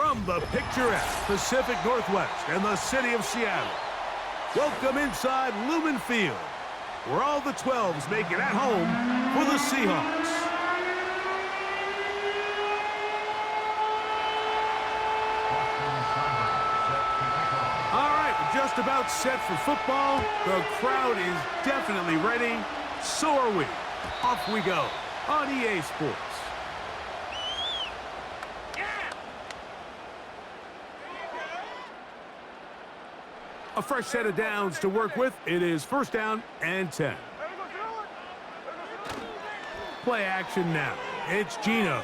From the picturesque Pacific Northwest and the city of Seattle, welcome inside Lumen Field, where all the 12s make it at home for the Seahawks. All right, we're just about set for football. The crowd is definitely ready. So are we. Off we go on EA Sports. A fresh set of downs to work with. It is first down and 10. Play action now. It's Gino.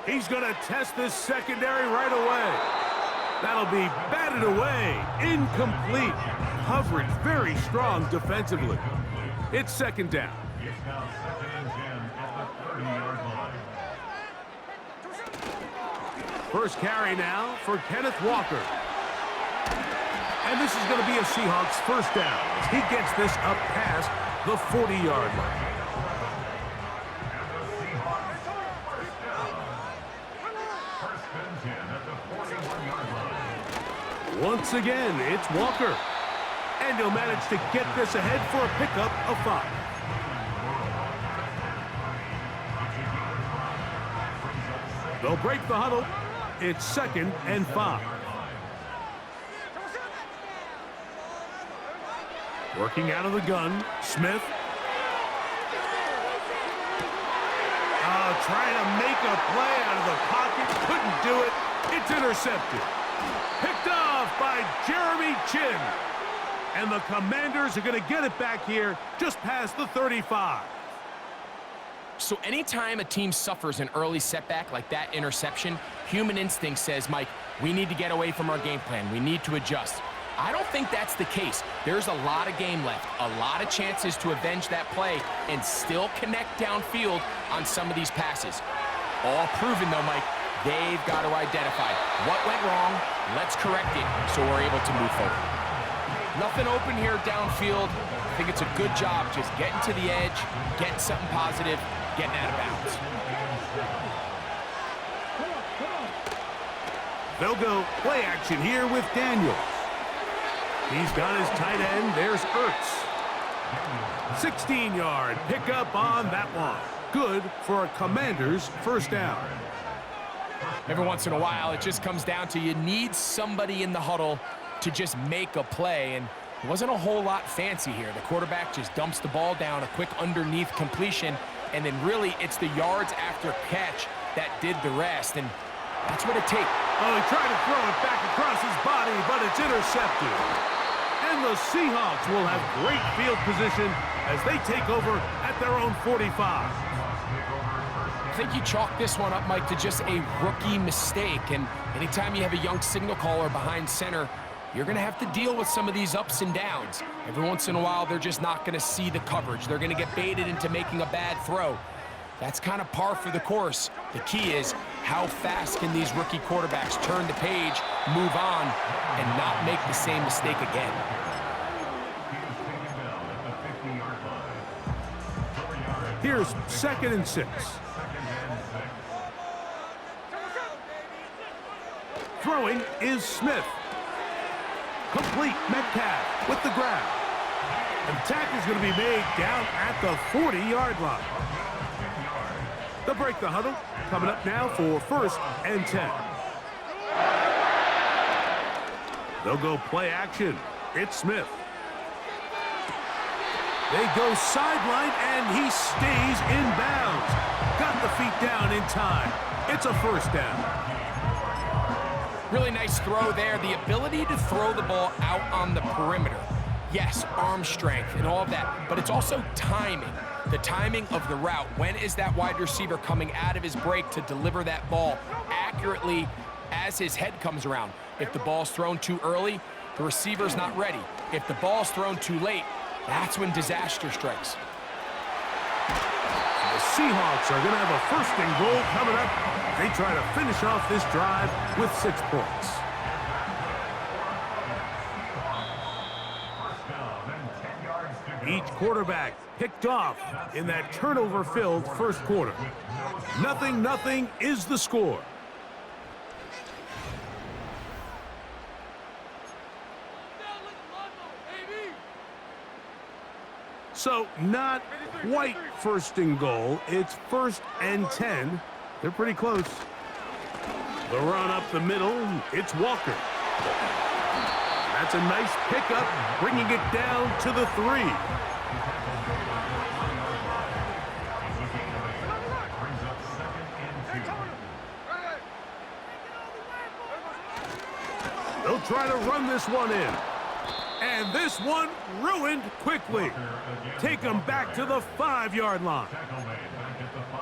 He's going to test this secondary right away. That'll be batted away. Incomplete. Coverage very strong defensively. It's second down. It's now second and 10 at the 30-yard line. First carry now for Kenneth Walker. And this is going to be a Seahawks first down as he gets this up past the 40-yard line. And the Seahawks first down. First and 10 at the 41-yard line. Once again, it's Walker. And he'll manage to get this ahead for a pickup of 5. They'll break the huddle. It's second and 5. Working out of the gun, Smith. Trying to make a play out of the pocket. Couldn't do it. It's intercepted. Picked off by Jeremy Chin. And the Commanders are going to get it back here just past the 35. So anytime a team suffers an early setback like that interception, human instinct says, Mike, we need to get away from our game plan. We need to adjust. I don't think that's the case. There's a lot of game left, a lot of chances to avenge that play and still connect downfield on some of these passes. All proven, though, Mike, they've got to identify what went wrong, let's correct it so we're able to move forward. Nothing open here downfield. I think it's a good job just getting to the edge, getting something positive, getting out of bounds. They'll go play action here with Daniels. He's got his tight end. There's Ertz. 16-yard pickup on that one. Good for a Commanders first down. Every once in a while, it just comes down to you need somebody in the huddle to just make a play, and it wasn't a whole lot fancy here. The quarterback just dumps the ball down, a quick underneath completion, and then really it's the yards after catch that did the rest, and that's what it takes. Oh, he tried to throw it back across his body, but it's intercepted. And the Seahawks will have great field position as they take over at their own 45. I think you chalk this one up, Mike, to just a rookie mistake, and anytime you have a young signal caller behind center, you're going to have to deal with some of these ups and downs. Every once in a while, they're just not going to see the coverage. They're going to get baited into making a bad throw. That's kind of par for the course. The key is how fast can these rookie quarterbacks turn the page, move on, and not make the same mistake again. Here's second and 6. Throwing is Smith. Complete. Metcalf with the grab. And the tackle's going to be made down at the 40-yard line. They'll break the huddle. Coming up now for first and 10. They'll go play action. It's Smith. They go sideline, and he stays in bounds. Got the feet down in time. It's a first down. Really nice throw there. The ability to throw the ball out on the perimeter. Yes, arm strength and all of that, but it's also timing. The timing of the route. When is that wide receiver coming out of his break to deliver that ball accurately as his head comes around? If the ball's thrown too early, the receiver's not ready. If the ball's thrown too late, that's when disaster strikes. The Seahawks are going to have a first and goal coming up. They try to finish off this drive with 6 points. Each quarterback picked off in that turnover-filled first quarter. 0-0 is the score. So not quite first and goal. It's 1st and 10. They're pretty close. The run up the middle. It's Walker. That's a nice pickup, bringing it down to the 3. They'll try to run this one in. And this one ruined quickly. Take them back to the 5-yard line.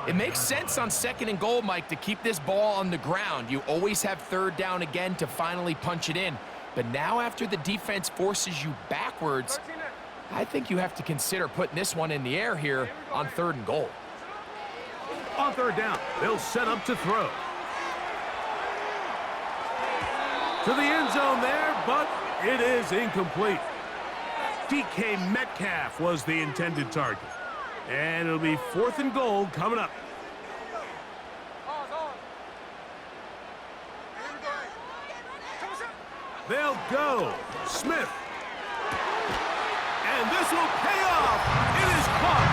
It makes sense on 2nd and goal, Mike, to keep this ball on the ground. You always have 3rd down again to finally punch it in. But now after the defense forces you backwards, I think you have to consider putting this one in the air here on 3rd and goal. On 3rd down, they'll set up to throw. To the end zone there, but it is incomplete. DK Metcalf was the intended target. And it'll be 4th and goal coming up. They'll go. Smith. And this will pay off. It is caught.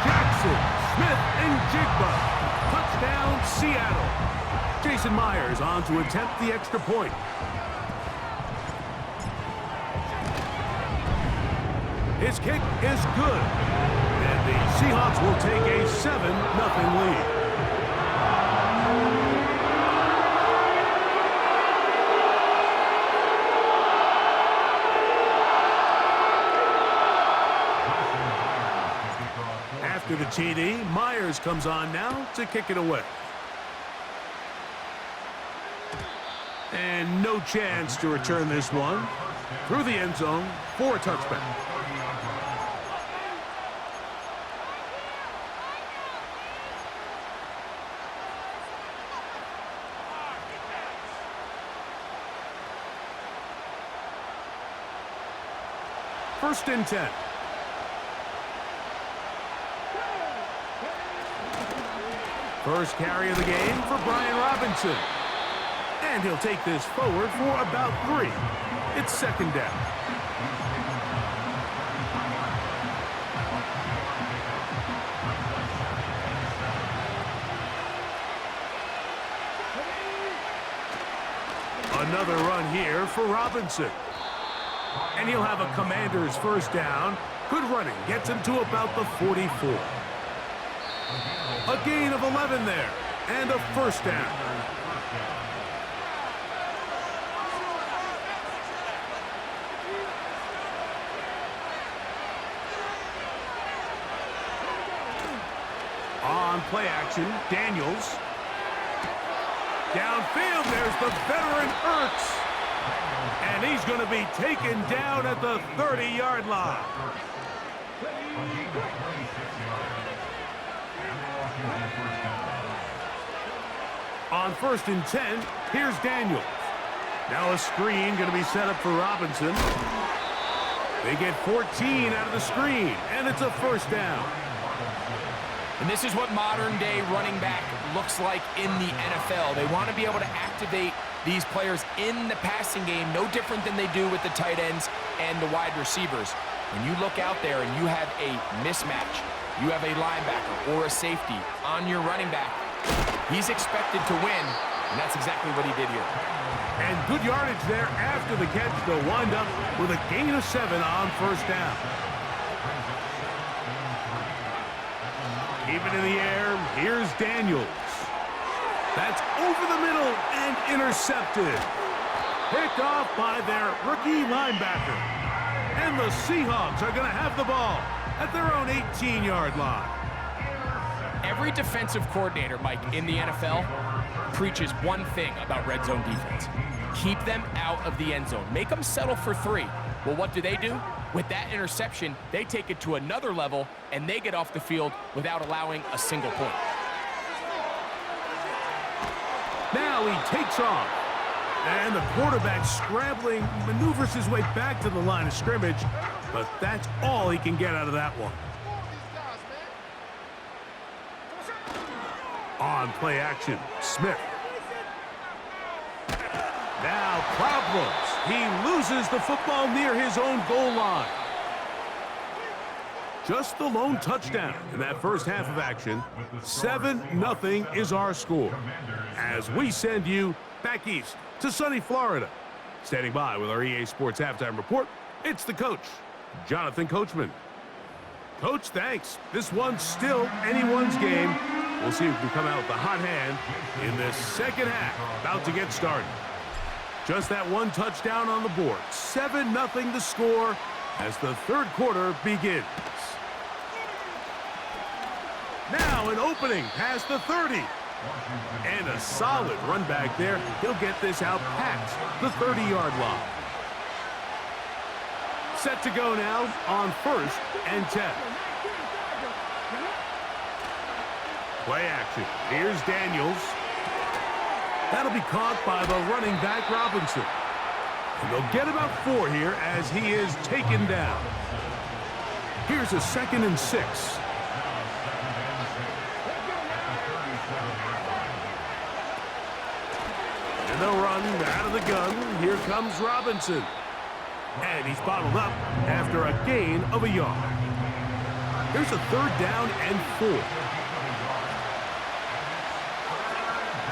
Jackson, Smith, and Jigba. Touchdown, Seattle. Jason Myers on to attempt the extra point. His kick is good. And the Seahawks will take a 7-0 lead. After the TD, Myers comes on now to kick it away. And no chance to return this one through the end zone for a touchback. First and 10. First carry of the game for Brian Robinson. And he'll take this forward for about 3. It's 2nd down. Another run here for Robinson. And he'll have a Commanders 1st down. Good running. Gets him to about the 44. A gain of 11 there, and a 1st down. On play action, Daniels. Downfield, there's the veteran Ertz. And he's going to be taken down at the 30-yard line. On 1st and 10, here's Daniels. Now a screen going to be set up for Robinson. They get 14 out of the screen, and it's a 1st down. And this is what modern-day running back looks like in the NFL. They want to be able to activate these players in the passing game, no different than they do with the tight ends and the wide receivers. When you look out there and you have a mismatch, you have a linebacker or a safety on your running back, he's expected to win, and that's exactly what he did here. And good yardage there after the catch to wind up with a gain of 7 on 1st down. Keep it in the air. Here's Daniels. That's over the middle and intercepted. Picked off by their rookie linebacker. And the Seahawks are going to have the ball at their own 18-yard line. Every defensive coordinator, Mike, in the NFL preaches one thing about red zone defense. Keep them out of the end zone. Make them settle for 3. Well, what do? With that interception, they take it to another level, and they get off the field without allowing a single point. Now he takes off. And the quarterback scrambling, maneuvers his way back to the line of scrimmage, but that's all he can get out of that one. On play action, Smith. Now problems. He loses the football near his own goal line. Just the lone touchdown in that first half of action. 7-0 is our score. As we send you back east to sunny Florida. Standing by with our EA Sports Halftime Report, it's the coach, Jonathan Coachman. Coach, thanks. This one's still anyone's game. We'll see who can come out with the hot hand in this second half. About to get started. Just that one touchdown on the board. 7-0 the score as the third quarter begins. Now an opening past the 30. And a solid run back there. He'll get this out past the 30-yard line. Set to go now on 1st and 10. Play action. Here's Daniels. That'll be caught by the running back Robinson. And they'll get about 4 here as he is taken down. Here's a 2nd and 6. And they'll run out of the gun. Here comes Robinson. And he's bottled up after a gain of a yard. Here's a 3rd down and 4.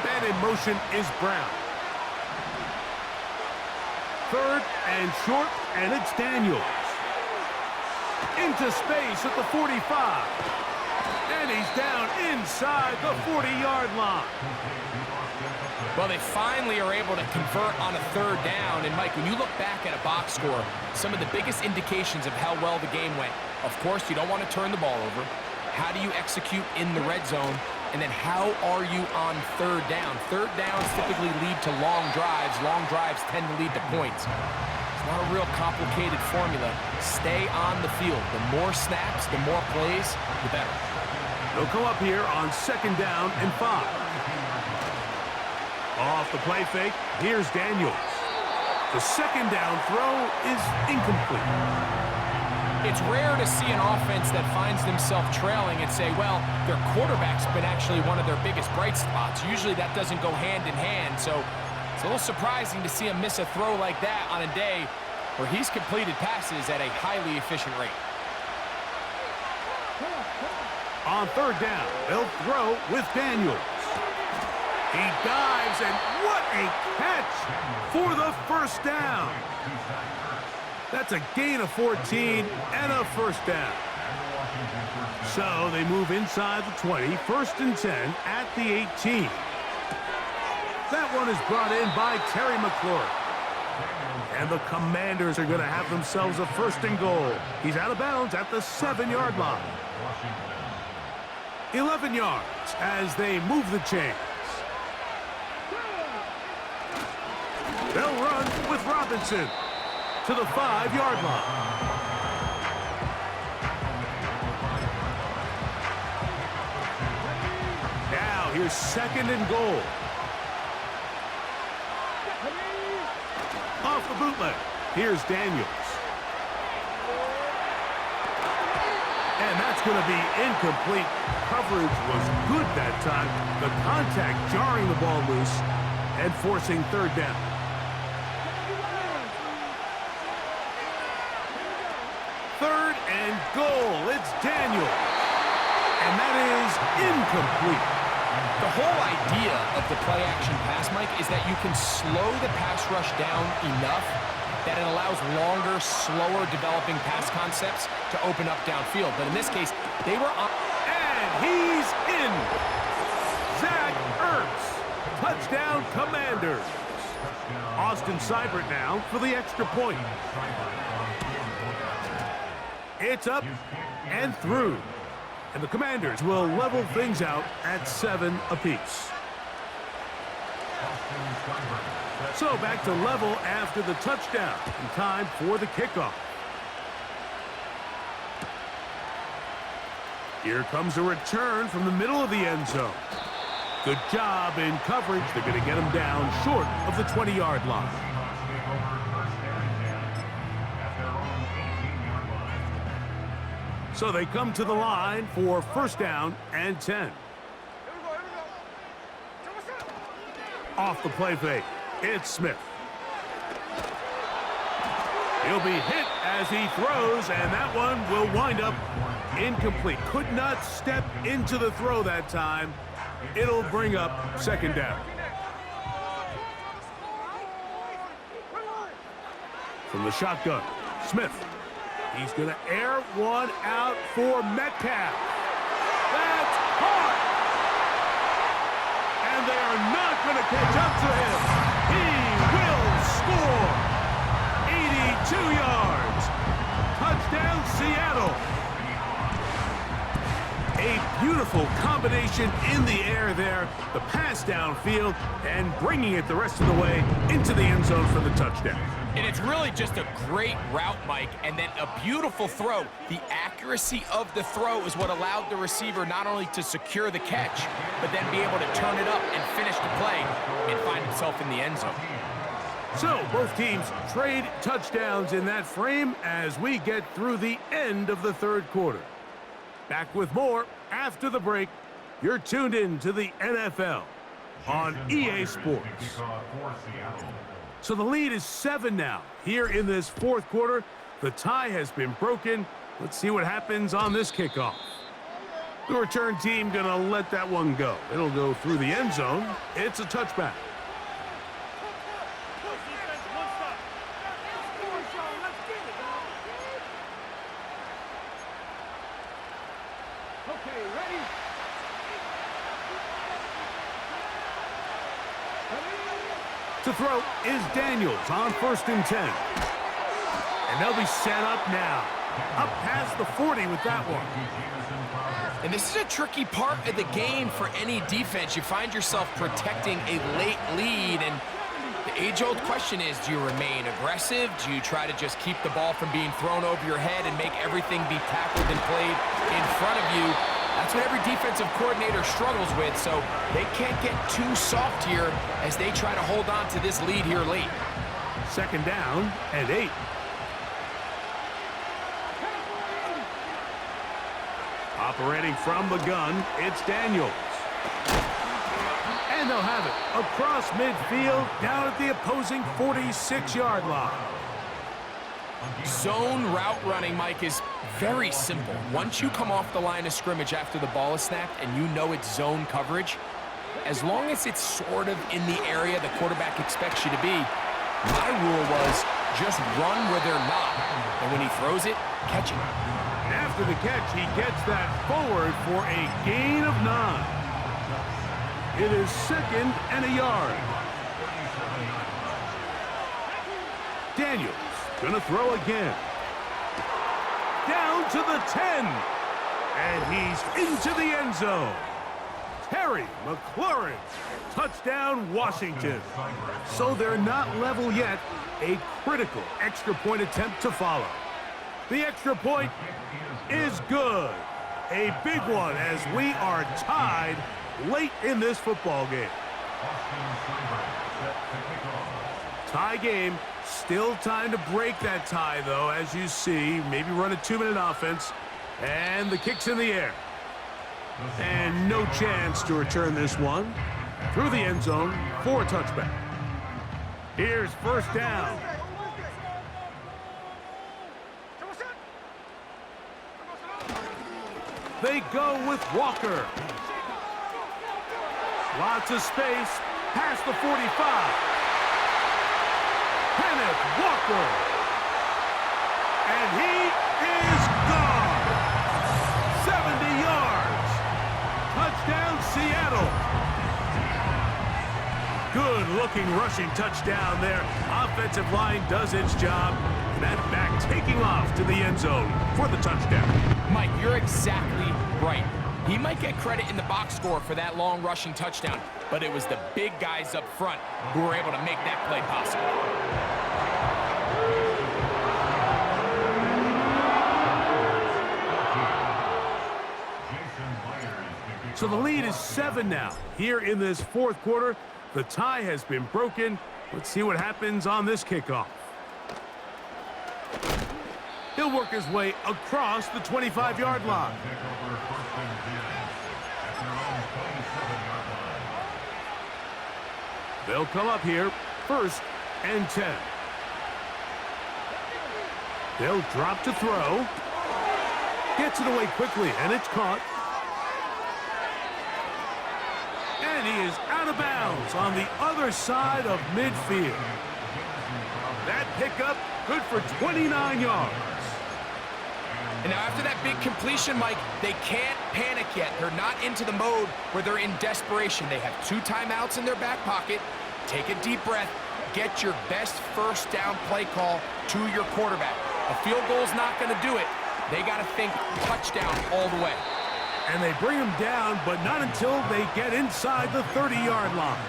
Man in motion is Brown. 3rd and short, and it's Daniels. Into space at the 45. And he's down inside the 40-yard line. Well, they finally are able to convert on a 3rd down. And, Mike, when you look back at a box score, some of the biggest indications of how well the game went, of course, you don't want to turn the ball over. How do you execute in the red zone? And then how are you on 3rd down? 3rd downs typically lead to long drives. Long drives tend to lead to points. It's not a real complicated formula. Stay on the field. The more snaps, the more plays, the better. They'll come up here on 2nd down and 5. Off the play fake, here's Daniels. The 2nd down throw is incomplete. It's rare to see an offense that finds themselves trailing and say, well, their quarterback's been actually one of their biggest bright spots. Usually that doesn't go hand in hand, so it's a little surprising to see him miss a throw like that on a day where he's completed passes at a highly efficient rate. On 3rd down, they'll throw with Daniels. He dives, and what a catch for the 1st down. That's a gain of 14 and a 1st down. So they move inside the 20, 1st and 10 at the 18. That one is brought in by Terry McLaurin. And the Commanders are going to have themselves a 1st and goal. He's out of bounds at the 7-yard line. 11 yards as they move the chains. They'll run with Robinson to the 5-yard line. Now here's 2nd and goal. Off the bootleg. Here's Daniels. And that's going to be incomplete. Coverage was good that time. The contact jarring the ball loose and forcing 3rd down. 3rd and goal. It's Daniels. And that is incomplete. The whole idea of the play-action pass, Mike, is that you can slow the pass rush down enough that it allows longer, slower developing pass concepts to open up downfield. But in this case, they were on. And he's in. Zach Ertz. Touchdown, Commanders. Austin Seibert now for the extra point. It's up and through. And the Commanders will level things out at 7 apiece. So back to level after the touchdown. And time for the kickoff. Here comes a return from the middle of the end zone. Good job in coverage. They're going to get him down short of the 20-yard line. So they come to the line for 1st down and 10. Off the play fake, it's Smith. He'll be hit as he throws, and that one will wind up incomplete. Could not step into the throw that time. It'll bring up second down. From the shotgun, Smith. He's going to air one out for Metcalf. That's caught! And they are not going to catch up to him. He will score. 82 yards. Touchdown, Seattle. A beautiful combination in the air there. The pass downfield and bringing it the rest of the way into the end zone for the touchdown. And it's really just a great route, Mike, and then a beautiful throw. The accuracy of the throw is what allowed the receiver not only to secure the catch, but then be able to turn it up and finish the play and find himself in the end zone. So both teams trade touchdowns in that frame as we get through the end of the third quarter. Back with more after the break. You're tuned in to the NFL on EA Sports. So the lead is 7 now. Here in this fourth quarter, the tie has been broken. Let's see what happens on this kickoff. The return team gonna let that one go. It'll go through the end zone. It's a touchback. To throw is Daniels on 1st and 10. And they'll be set up now. Up past the 40 with that one. And this is a tricky part of the game for any defense. You find yourself protecting a late lead, and the age-old question is, do you remain aggressive? Do you try to just keep the ball from being thrown over your head and make everything be tackled and played in front of you? That's what every defensive coordinator struggles with, so they can't get too soft here as they try to hold on to this lead here late. Second down and 8. Operating from the gun, it's Daniels. And they'll have it across midfield down at the opposing 46-yard line. Zone route running, Mike, is very simple. Once you come off the line of scrimmage after the ball is snapped and you know it's zone coverage, as long as it's sort of in the area the quarterback expects you to be, my rule was just run where they're not. And when he throws it, catch it. And after the catch, he gets that forward for a gain of 9. It is 2nd and a yard. Daniels gonna throw again. Down to the 10. And he's into the end zone. Terry McLaurin. Touchdown, Washington. So they're not level yet. A critical extra point attempt to follow. The extra point is good. A big one as we are tied late in this football game. Tie game. Still time to break that tie, though, as you see. Maybe run a 2-minute offense. And the kick's in the air. And no chance to return this one. Through the end zone for a touchback. Here's first down. They go with Walker. Lots of space past the 45. Kenneth Walker. And he is gone. 70 yards. Touchdown, Seattle. Good-looking rushing touchdown there. Offensive line does its job. And that back taking off to the end zone for the touchdown. Mike, you're exactly right. He might get credit in the box score for that long rushing touchdown, but it was the big guys up front who were able to make that play possible. So the lead is 7 now. Here in this fourth quarter, the tie has been broken. Let's see what happens on this kickoff. He'll work his way across the 25-yard line. They'll come up here, 1st and 10. They'll drop to throw. Gets it away quickly, and it's caught. And he is out of bounds on the other side of midfield. That pickup good for 29 yards. And now after that big completion, Mike, they can't panic yet. They're not into the mode where they're in desperation. They have 2 timeouts in their back pocket. Take a deep breath. Get your best first down play call to your quarterback. A field goal's not going to do it. They got to think touchdown all the way. And they bring him down, but not until they get inside the 30-yard line.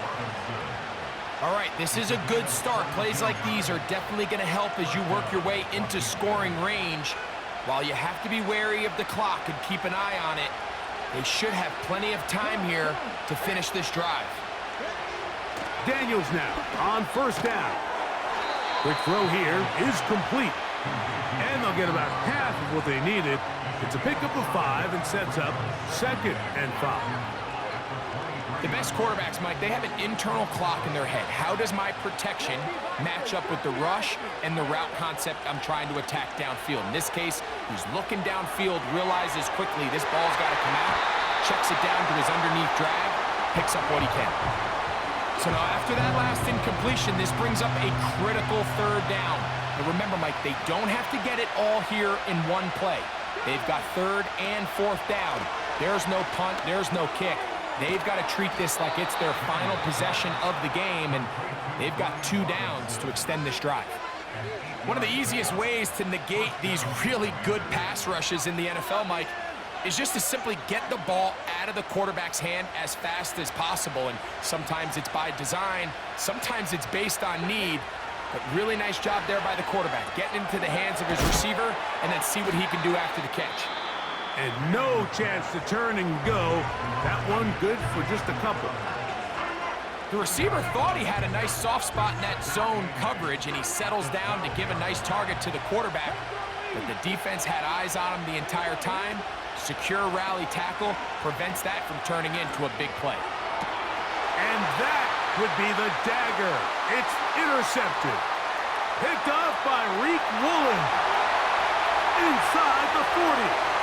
All right, this is a good start. Plays like these are definitely going to help as you work your way into scoring range. While you have to be wary of the clock and keep an eye on it, they should have plenty of time here to finish this drive. Daniels now on first down. Quick throw here is complete. And they'll get about half of what they needed. It's a pickup of 5 and sets up 2nd and 5. The best quarterbacks, Mike, they have an internal clock in their head. How does my protection match up with the rush and the route concept I'm trying to attack downfield? In this case, he's looking downfield, realizes quickly this ball's got to come out, checks it down to his underneath drag, picks up what he can. So now after that last incompletion, this brings up a critical 3rd down. And remember, Mike, they don't have to get it all here in one play. They've got 3rd and 4th down. There's no punt, there's no kick. They've got to treat this like it's their final possession of the game, and they've got 2 downs to extend this drive. One of the easiest ways to negate these really good pass rushes in the NFL, Mike, is just to simply get the ball out of the quarterback's hand as fast as possible. And sometimes it's by design, sometimes it's based on need. But really nice job there by the quarterback, getting into the hands of his receiver and then see what he can do after the catch. And no chance to turn and go. That one good for just a couple. The receiver thought he had a nice soft spot in that zone coverage, and he settles down to give a nice target to the quarterback. But the defense had eyes on him the entire time. Secure rally tackle prevents that from turning into a big play. And that would be the dagger. It's intercepted. Picked off by Reek Woolen. Inside the 40.